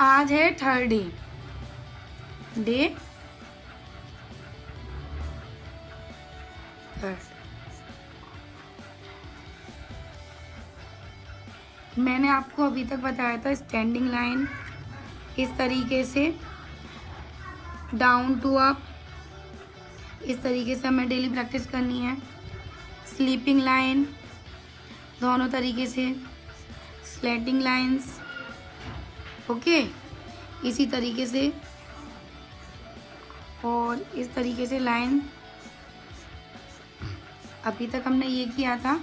आज है third day third. मैंने आपको अभी तक बताया था स्टैंडिंग लाइन इस तरीके से, डाउन टू अप इस तरीके से हमें डेली प्रैक्टिस करनी है। स्लीपिंग लाइन दोनों तरीके से, स्लैटिंग लाइंस, ओके, इसी तरीके से, और इस तरीके से लाइन अभी तक हमने ये किया था।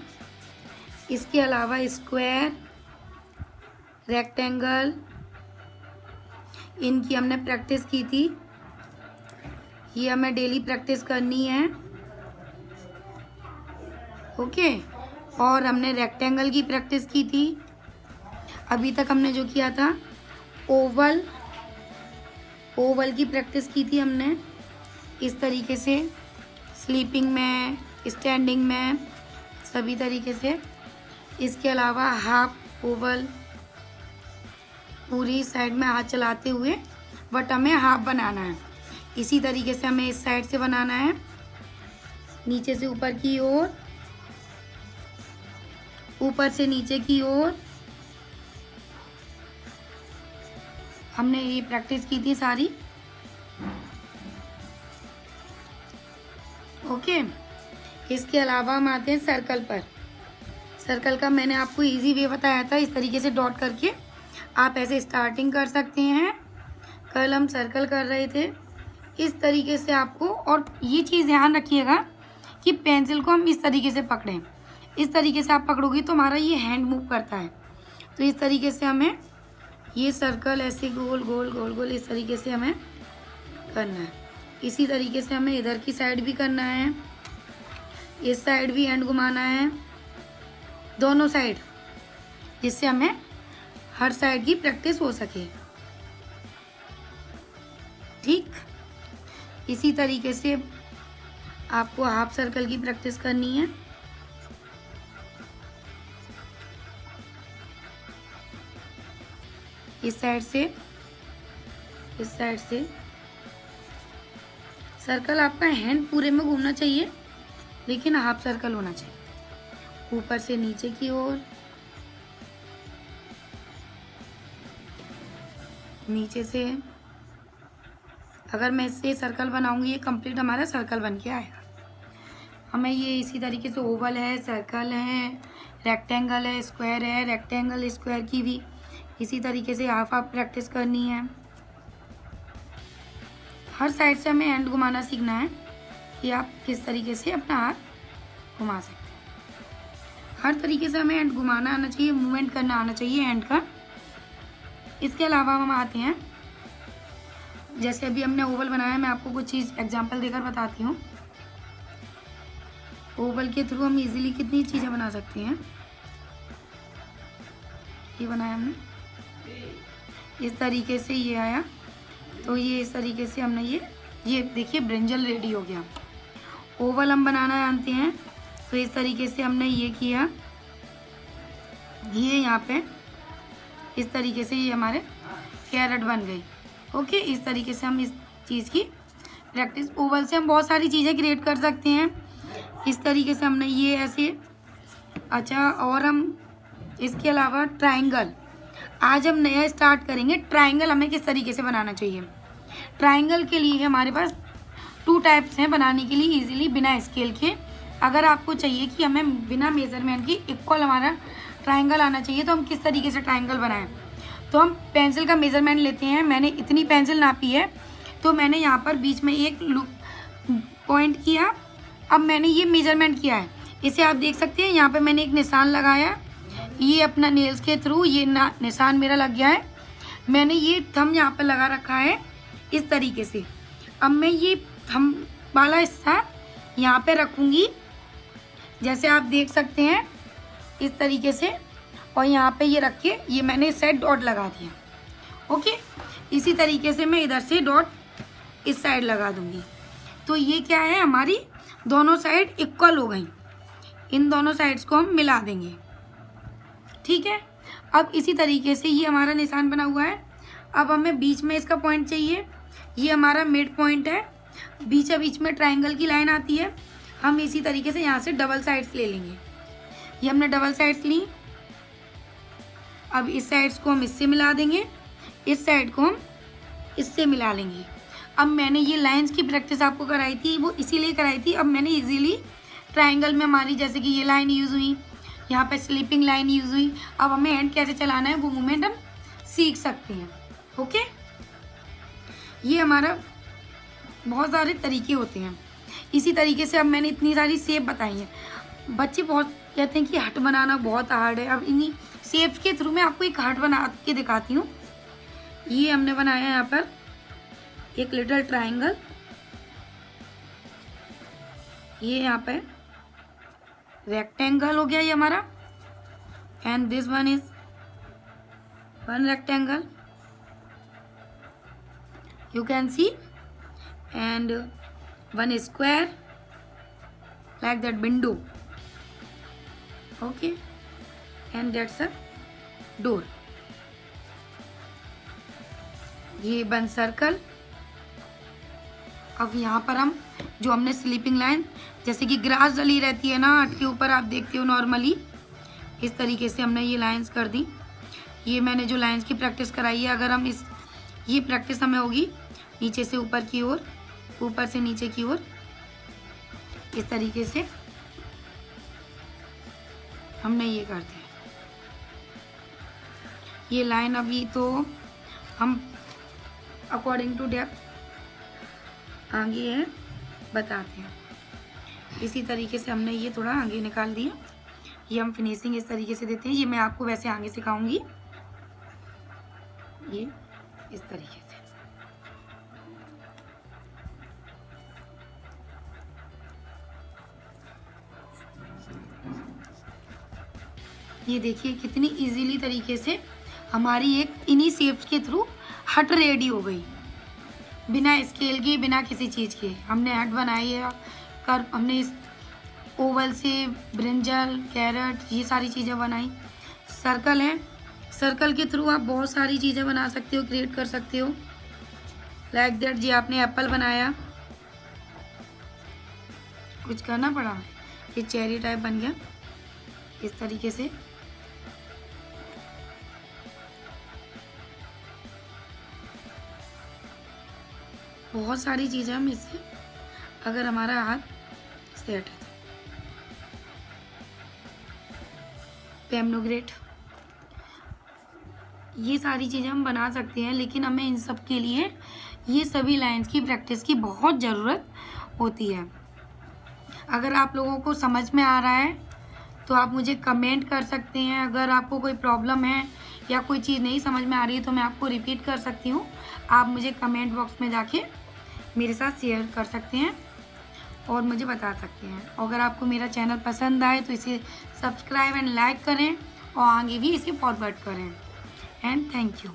इसके अलावा स्क्वायर, रेक्टेंगल, इनकी हमने प्रैक्टिस की थी, ये हमें डेली प्रैक्टिस करनी है, ओके। और हमने रेक्टेंगल की प्रैक्टिस की थी। अभी तक हमने जो किया था ओवल की प्रैक्टिस की थी हमने इस तरीके से, स्लीपिंग में, स्टैंडिंग में, सभी तरीके से। इसके अलावा हाफ ओवल, पूरी साइड में हाथ चलाते हुए, बट हमें हाफ बनाना है। इसी तरीके से हमें इस साइड से बनाना है, नीचे से ऊपर की ओर, ऊपर से नीचे की ओर। हमने ये प्रैक्टिस की थी सारी, ओके। इसके अलावा हम आते हैं सर्कल पर। सर्कल का मैंने आपको इजी वे बताया था, इस तरीके से डॉट करके आप ऐसे स्टार्टिंग कर सकते हैं। कल हम सर्कल कर रहे थे इस तरीके से आपको, और ये चीज़ ध्यान रखिएगा कि पेंसिल को हम इस तरीके से पकड़ें। इस तरीके से आप पकड़ोगे तो हमारा ये हैंड मूव करता है, तो इस तरीके से हमें ये सर्कल ऐसे गोल गोल गोल गोल इस तरीके से हमें करना है। इसी तरीके से हमें इधर की साइड भी करना है, इस साइड भी हैंड घुमाना है, दोनों साइड, जिससे हमें हर साइड की प्रैक्टिस हो सके, ठीक। इसी तरीके से आपको हाफ सर्कल की प्रैक्टिस करनी है। इस साइड से, इस साइड से सर्कल आपका हैंड पूरे में घूमना चाहिए, लेकिन हाफ सर्कल होना चाहिए। ऊपर से नीचे की ओर, नीचे से, अगर मैं इससे सर्कल बनाऊंगी, ये कंप्लीट हमारा सर्कल बन के आएगा। हमें ये इसी तरीके से ओवल है, सर्कल है, रेक्टेंगल है, स्क्वायर है, रेक्टेंगल स्क्वायर की भी इसी तरीके से हाफ हाफ प्रैक्टिस करनी है। हर साइड से हमें हैंड घुमाना सीखना है कि आप किस तरीके से अपना हाथ घुमा सकते हैं। हर तरीके से हमें हैंड घुमाना आना चाहिए, मूवमेंट करना आना चाहिए हैंड का। इसके अलावा हम आते हैं, जैसे अभी हमने ओवल बनाया, मैं आपको कुछ चीज़ एग्जांपल देकर बताती हूँ। ओवल के थ्रू हम इजीली कितनी चीज़ें बना सकते हैं। ये बनाया हमने, इस तरीके से ये आया, तो ये इस तरीके से हमने ये देखिए ब्रिंजल रेडी हो गया। ओवल हम बनाना जानते हैं, तो इस तरीके से हमने ये किया, ये यहाँ पे इस तरीके से ये हमारे कैरेट बन गई, ओके। इस तरीके से हम इस चीज़ की प्रैक्टिस, ओवल से हम बहुत सारी चीज़ें क्रिएट कर सकते हैं। इस तरीके से हमने ये ऐसे, अच्छा, और हम इसके अलावा ट्रायंगल, आज हम नया स्टार्ट करेंगे। ट्रायंगल हमें किस तरीके से बनाना चाहिए। ट्रायंगल के लिए हमारे पास 2 टाइप्स हैं बनाने के लिए इजीली, बिना स्केल के। अगर आपको चाहिए कि हमें बिना मेजरमेंट की इक्वल हमारा ट्रायंगल आना चाहिए, तो हम किस तरीके से ट्रायंगल बनाएं, तो हम पेंसिल का मेजरमेंट लेते हैं। मैंने इतनी पेंसिल नापी है, तो मैंने यहाँ पर बीच में एक पॉइंट किया। अब मैंने ये मेजरमेंट किया है, इसे आप देख सकते हैं। यहाँ पे मैंने एक निशान लगाया, ये अपना नेल्स के थ्रू ये निशान मेरा लग गया है। मैंने ये थंब यहाँ पे लगा रखा है इस तरीके से। अब मैं ये थंब वाला हिस्सा यहाँ पे रखूँगी, जैसे आप देख सकते हैं इस तरीके से, और यहाँ पे ये रख के ये मैंने सेट डॉट लगा दिया, ओके। इसी तरीके से मैं इधर से डॉट इस साइड लगा दूँगी, तो ये क्या है, हमारी दोनों साइड इक्वल हो गई। इन दोनों साइड्स को हम मिला देंगे, ठीक है। अब इसी तरीके से ये हमारा निशान बना हुआ है। अब हमें बीच में इसका पॉइंट चाहिए, ये हमारा मिड पॉइंट है, बीच बीच में ट्रायंगल की लाइन आती है। हम इसी तरीके से यहाँ से डबल साइड्स ले लेंगे। ये हमने डबल साइड्स ली। अब इस साइड्स को हम इससे मिला देंगे, इस साइड को हम इससे मिला लेंगे। अब मैंने ये लाइंस की प्रैक्टिस आपको कराई थी, वो इसीलिए कराई थी। अब मैंने इजीली ट्रायंगल में हमारी जैसे कि ये लाइन यूज़ हुई, यहाँ पे स्लीपिंग लाइन यूज़ हुई। अब हमें हैंड कैसे चलाना है वो मूवमेंट हम सीख सकते हैं। ओके, ये हमारा बहुत सारे तरीके होते हैं। इसी तरीके से अब मैंने इतनी सारी शेप बताई हैं। बच्चे बहुत कहते हैं कि हार्ट बनाना बहुत हार्ड है। अब इन्हीं शेप्स के थ्रू मैं आपको एक हार्ट बना के दिखाती हूँ। ये हमने बनाया यहाँ पर एक लिटिल ट्रायंगल, ये यहाँ पे रेक्टेंगल हो गया ये हमारा, and this one is one rectangle, you can see, and one square like that window. Okay, and that's a door. ये वन सर्कल। अब यहाँ पर हम जो हमने स्लीपिंग लाइन, जैसे कि ग्रास डली रहती है ना हट के ऊपर, आप देखते हो नॉर्मली, इस तरीके से हमने ये लाइंस कर दी। ये मैंने जो लाइंस की प्रैक्टिस कराई है, अगर हम ये प्रैक्टिस हमें होगी नीचे से ऊपर की ओर, ऊपर से नीचे की ओर, इस तरीके से हमने ये कर दिया। ये लाइन अभी तो हम अकॉर्डिंग टू डेप्थ आगे है बताते हैं। इसी तरीके से हमने ये थोड़ा आगे निकाल दिया। ये हम फिनिशिंग इस तरीके से देते हैं। ये मैं आपको वैसे आगे सिखाऊंगी, ये इस तरीके से। ये देखिए कितनी इजीली तरीके से हमारी एक इन्हीं शेप्स के थ्रू हट रेडी हो गई, बिना स्केल के, बिना किसी चीज़ के। हमने हट बनाई है, कर हमने इस ओवल से ब्रिंजल, कैरेट, ये सारी चीज़ें बनाई। सर्कल है, सर्कल के थ्रू आप बहुत सारी चीज़ें बना सकते हो, क्रिएट कर सकते हो। लाइक दैट जी आपने एप्पल बनाया, कुछ करना पड़ा, ये चेरी टाइप बन गया इस तरीके से। बहुत सारी चीज़ें हम इससे, अगर हमारा हाथ सेट है। पेमनोग्रेट, ये सारी चीज़ें हम बना सकते हैं, लेकिन हमें इन सब के लिए ये सभी लाइंस की प्रैक्टिस की बहुत ज़रूरत होती है। अगर आप लोगों को समझ में आ रहा है तो आप मुझे कमेंट कर सकते हैं। अगर आपको कोई प्रॉब्लम है या कोई चीज़ नहीं समझ में आ रही है तो मैं आपको रिपीट कर सकती हूँ। आप मुझे कमेंट बॉक्स में जाके मेरे साथ शेयर कर सकते हैं और मुझे बता सकते हैं। अगर आपको मेरा चैनल पसंद आए तो इसे सब्सक्राइब एंड लाइक करें और आगे भी इसे फॉरवर्ड करें। And thank you.